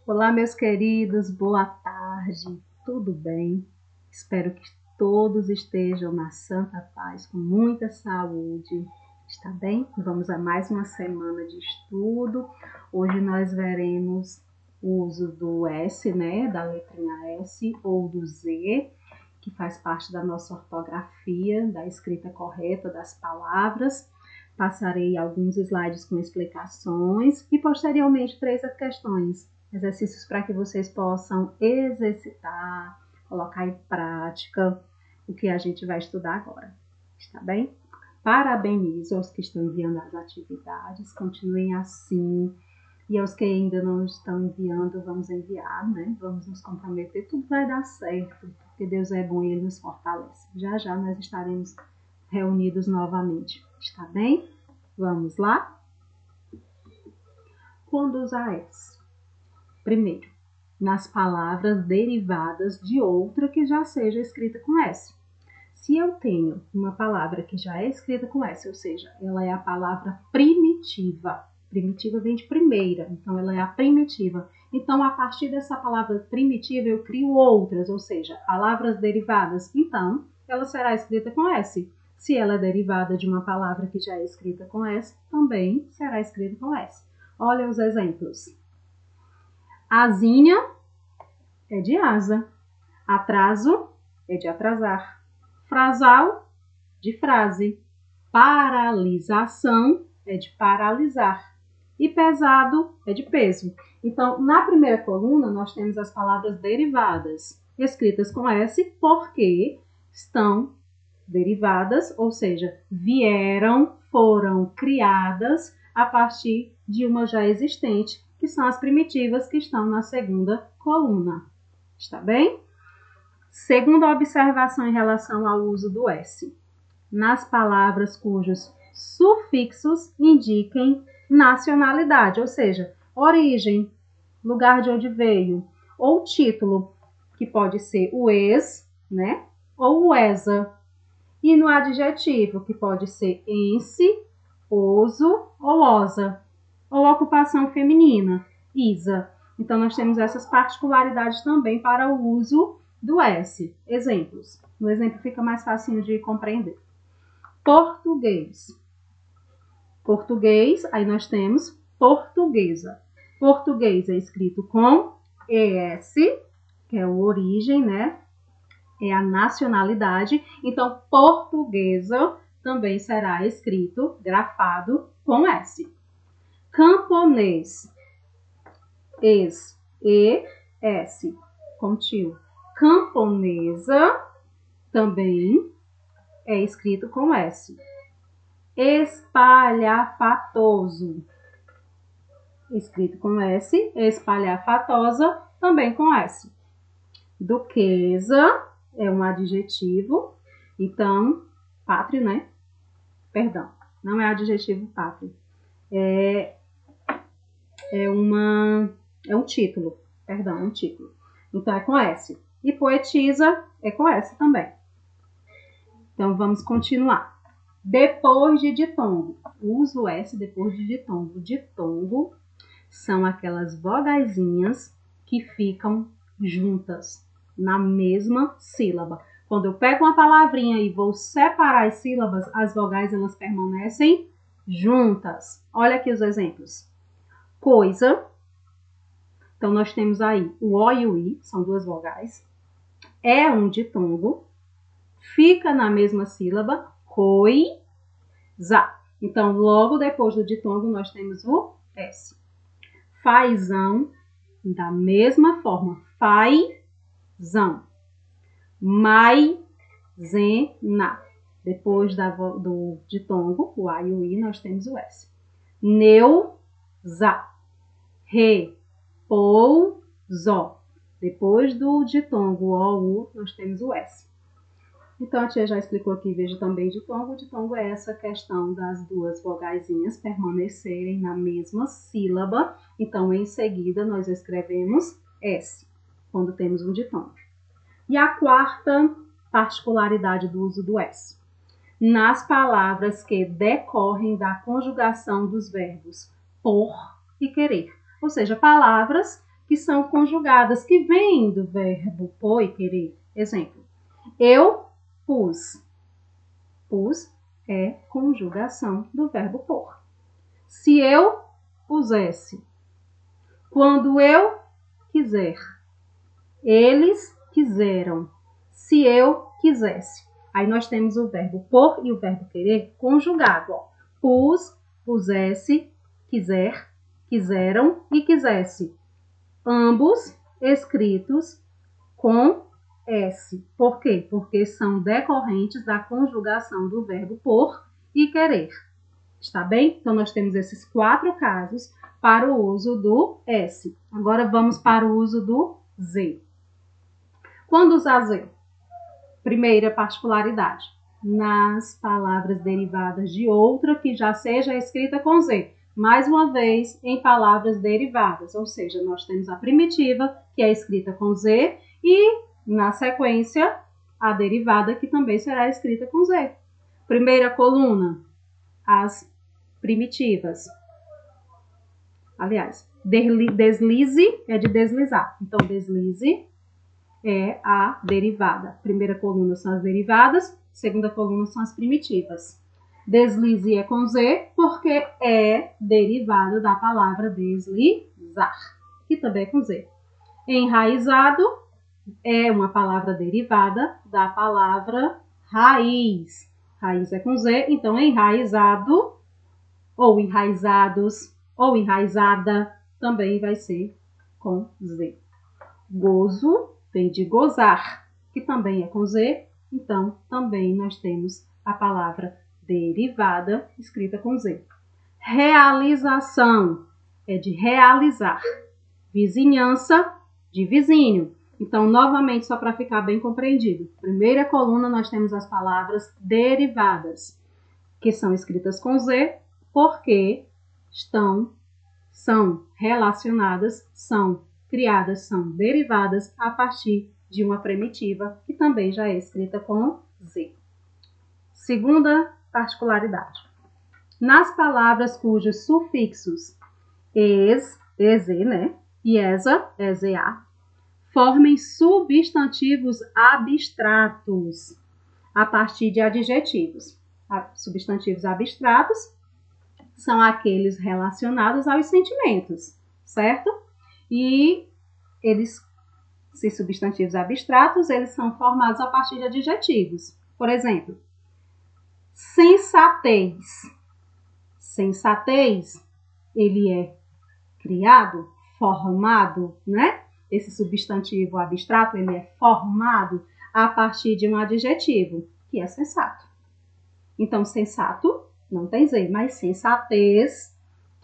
Olá, meus queridos, boa tarde, tudo bem? Espero que todos estejam na santa paz, com muita saúde, está bem? Vamos a mais uma semana de estudo. Hoje nós veremos o uso do S, né, da letrinha S ou do Z, que faz parte da nossa ortografia, da escrita correta das palavras. Passarei alguns slides com explicações e posteriormente 3 questões. Exercícios para que vocês possam exercitar, colocar em prática o que a gente vai estudar agora, está bem? Parabenizo aos que estão enviando as atividades, continuem assim. E aos que ainda não estão enviando, vamos enviar, né? Vamos nos comprometer, tudo vai dar certo, porque Deus é bom e Ele nos fortalece. Já já nós estaremos reunidos novamente, está bem? Vamos lá? Quando usar S? Primeiro, nas palavras derivadas de outra que já seja escrita com S. Se eu tenho uma palavra que já é escrita com S, ou seja, ela é a palavra primitiva. Primitiva vem de primeira, então ela é a primitiva. Então, a partir dessa palavra primitiva, eu crio outras, ou seja, palavras derivadas. Então, ela será escrita com S. Se ela é derivada de uma palavra que já é escrita com S, também será escrita com S. Olha os exemplos. Asinha é de asa. Atraso é de atrasar. Frasal, de frase. Paralisação é de paralisar. E pesado é de peso. Então, na primeira coluna, nós temos as palavras derivadas, escritas com S, porque estão derivadas, ou seja, vieram, foram criadas a partir de uma já existente, que são as primitivas que estão na segunda coluna. Está bem? Segunda observação em relação ao uso do S. Nas palavras cujos sufixos indiquem nacionalidade, ou seja, origem, lugar de onde veio, ou título, que pode ser o ex, né? Ou o ESA. E no adjetivo, que pode ser ense, oso ou osa. Ou ocupação feminina, isa. Então, nós temos essas particularidades também para o uso do S. Exemplos. No exemplo fica mais fácil de compreender. Português. Português, aí nós temos portuguesa. Português é escrito com ES, que é a origem, né? É a nacionalidade. Então, portuguesa também será escrito, grafado com S. Camponês. E-S, com tio. Camponesa também é escrito com S. Espalhafatoso, escrito com S. Espalhafatosa, também com S. Duquesa é um adjetivo, então, pátrio, né? Perdão, não é adjetivo pátrio. É um título, perdão, um título. Então, é com S. E poetisa é com S também. Então, vamos continuar. Depois de ditongo. Uso S depois de ditongo. Ditongo são aquelas vogaizinhas que ficam juntas na mesma sílaba. Quando eu pego uma palavrinha e vou separar as sílabas, as vogais elas permanecem juntas. Olha aqui os exemplos. Coisa. Então, nós temos aí o O e o I, são duas vogais. É um ditongo. Fica na mesma sílaba. Coisa. Então, logo depois do ditongo, nós temos o S. Fazão, da mesma forma. Fazão. Maisena. Depois do ditongo, o A e o I, nós temos o S. Neuza. Repouso. Depois do ditongo O, U, nós temos o S. Então, a tia já explicou aqui, veja também ditongo. O ditongo é essa questão das duas vogaizinhas permanecerem na mesma sílaba. Então, em seguida, nós escrevemos S, quando temos um ditongo. E a quarta particularidade do uso do S. Nas palavras que decorrem da conjugação dos verbos por e querer. Ou seja, palavras que são conjugadas, que vêm do verbo pôr e querer. Exemplo, eu pus. Pus é conjugação do verbo pôr. Se eu pusesse. Quando eu quiser. Eles quiseram. Se eu quisesse. Aí nós temos o verbo pôr e o verbo querer conjugado. Ó. Pus, pusesse, quiser, quiseram e quisesse. Ambos escritos com S. Por quê? Porque são decorrentes da conjugação do verbo pôr e querer. Está bem? Então, nós temos esses 4 casos para o uso do S. Agora, vamos para o uso do Z. Quando usar Z? Primeira particularidade. Nas palavras derivadas de outra que já seja escrita com Z. Mais uma vez, em palavras derivadas. Ou seja, nós temos a primitiva, que é escrita com Z, e, na sequência, a derivada, que também será escrita com Z. Primeira coluna, as primitivas. Aliás, deslize é de deslizar. Então, deslize é a derivada. Primeira coluna são as derivadas, segunda coluna são as primitivas. Deslize é com Z, porque é derivado da palavra deslizar, que também é com Z. Enraizado é uma palavra derivada da palavra raiz. Raiz é com Z, então enraizado, ou enraizados, ou enraizada, também vai ser com Z. Gozo vem de gozar, que também é com Z, então também nós temos a palavra derivada escrita com Z. Realização é de realizar. Vizinhança, de vizinho. Então, novamente, só para ficar bem compreendido. Primeira coluna, nós temos as palavras derivadas, que são escritas com Z, porque são relacionadas, são criadas, são derivadas a partir de uma primitiva, que também já é escrita com Z. Segunda particularidade. Nas palavras cujos sufixos es, né, e esa, eza, formem substantivos abstratos a partir de adjetivos. Substantivos abstratos são aqueles relacionados aos sentimentos, certo? E esses substantivos abstratos, eles são formados a partir de adjetivos. Por exemplo, sensatez. Sensatez, ele é criado, formado, né? Esse substantivo abstrato, ele é formado a partir de um adjetivo, que é sensato. Então, sensato não tem Z, mas sensatez,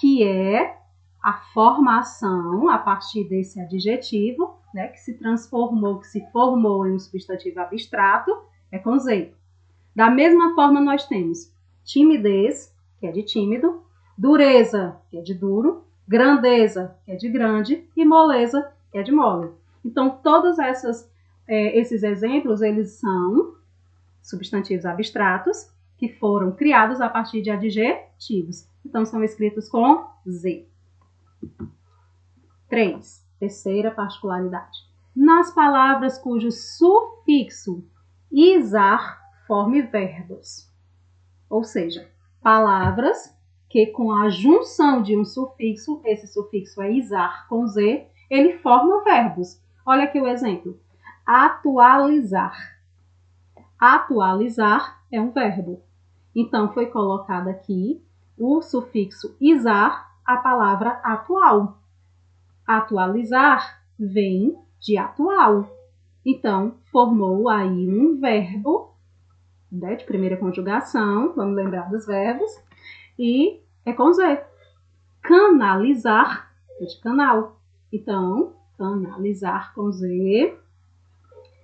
que é a formação a partir desse adjetivo, né, que se transformou, que se formou em um substantivo abstrato, é com Z. Da mesma forma, nós temos timidez, que é de tímido, dureza, que é de duro, grandeza, que é de grande, e moleza, que é de mole. Então, todos esses exemplos, eles são substantivos abstratos que foram criados a partir de adjetivos. Então, são escritos com Z. 3. Terceira particularidade. Nas palavras cujo sufixo isar forme verbos. Ou seja, palavras que com a junção de um sufixo, esse sufixo é isar com Z, ele forma verbos. Olha aqui o exemplo. Atualizar. Atualizar é um verbo. Então, foi colocado aqui o sufixo isar, a palavra atual. Atualizar vem de atual. Então, formou aí um verbo, né, de primeira conjugação, vamos lembrar dos verbos, e é com Z. Canalizar é de canal. Então, canalizar com Z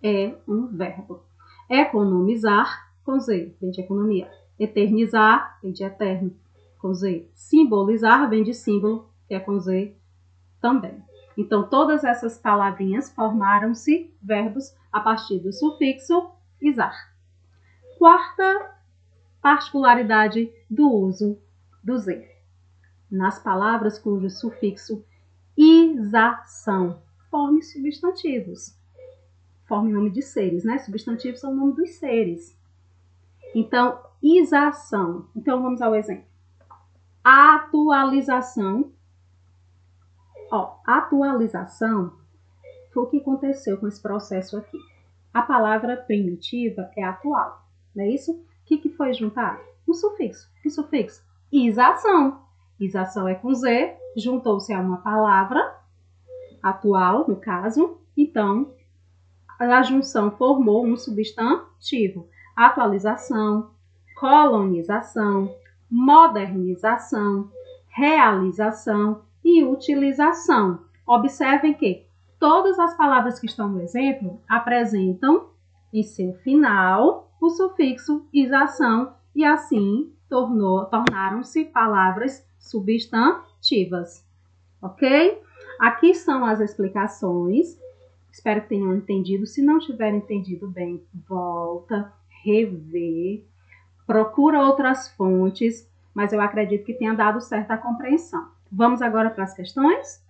é um verbo. Economizar com Z, vem de economia. Eternizar vem de eterno, com Z. Simbolizar vem de símbolo, que é com Z também. Então, todas essas palavrinhas formaram-se verbos a partir do sufixo isar. Quarta particularidade do uso do Z. Nas palavras cujo sufixo Isação. Forme substantivos. Forme nome de seres, né? Substantivos são o nome dos seres. Então, isação. Então, vamos ao exemplo. Atualização. Ó, atualização foi o que aconteceu com esse processo aqui. A palavra primitiva é atual, não é isso? O que foi juntado? Um sufixo. Que sufixo? Isação. Isação é com Z, juntou-se a uma palavra, atual, no caso, então a junção formou um substantivo. Atualização, colonização, modernização, realização e utilização. Observem que todas as palavras que estão no exemplo apresentam em seu final o sufixo isação e assim tornaram-se palavras substantivas. Ok? Aqui são as explicações. Espero que tenham entendido. Se não tiverem entendido bem, volta, revê, procura outras fontes, mas eu acredito que tenha dado certa compreensão. Vamos agora para as questões?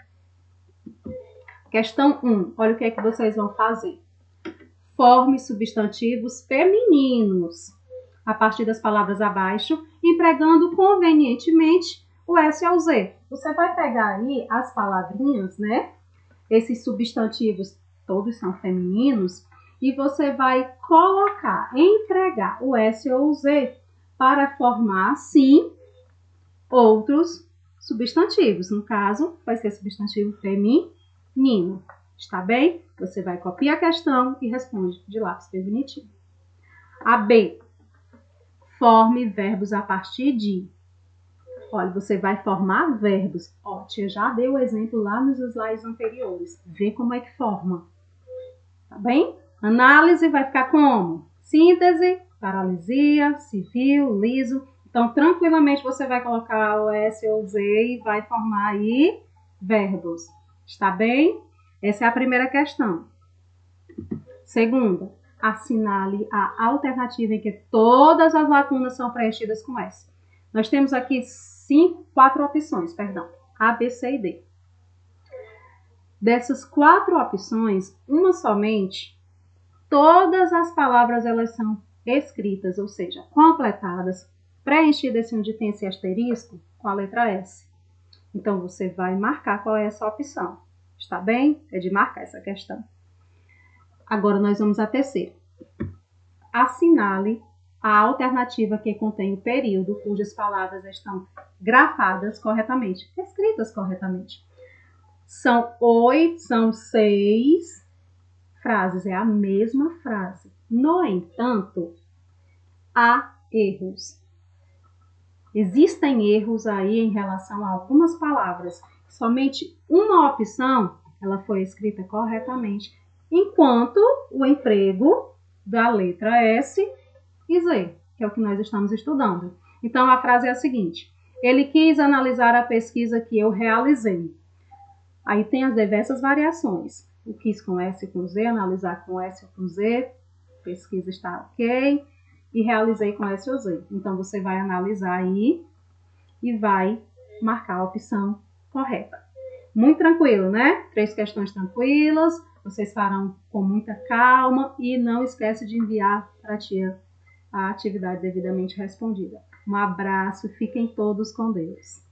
Questão 1. Olha o que é que vocês vão fazer. Forme substantivos femininos a partir das palavras abaixo, empregando convenientemente o S ou Z. Você vai pegar aí as palavrinhas, né? Esses substantivos todos são femininos e você vai colocar, empregar o S ou o Z para formar, sim, outros substantivos. No caso, vai ser substantivo feminino. Está bem? Você vai copiar a questão e responde de lápis definitivo. A B. Forme verbos a partir de. Olha, você vai formar verbos. Ó, tia já deu o exemplo lá nos slides anteriores. Vê como é que forma. Tá bem? Análise vai ficar como? Síntese, paralisia, civil, liso. Então, tranquilamente, você vai colocar o S ou Z e vai formar aí verbos. Está bem? Essa é a primeira questão. Segunda, assinale a alternativa em que todas as lacunas são preenchidas com S. Nós temos aqui 4 opções, A, B, C e D. Dessas 4 opções, uma somente, todas as palavras elas são escritas, ou seja, completadas, preenchidas onde tem esse asterisco com a letra S. Então, você vai marcar qual é essa opção. Está bem? É de marcar essa questão. Agora, nós vamos à terceira. Assinale a alternativa que contém o período cujas palavras estão grafadas corretamente, escritas corretamente. São 6 frases, é a mesma frase. No entanto, há erros. Existem erros aí em relação a algumas palavras. Somente uma opção, ela foi escrita corretamente, enquanto o emprego da letra S e Z, que é o que nós estamos estudando. Então, a frase é a seguinte: ele quis analisar a pesquisa que eu realizei. Aí tem as diversas variações. O quis com S e com Z, analisar com S ou com Z, pesquisa está ok, e realizei com S ou Z. Então, você vai analisar aí e vai marcar a opção correta. Muito tranquilo, né? 3 questões tranquilas, vocês farão com muita calma e não esquece de enviar para a tia a atividade devidamente respondida. Um abraço, fiquem todos com Deus.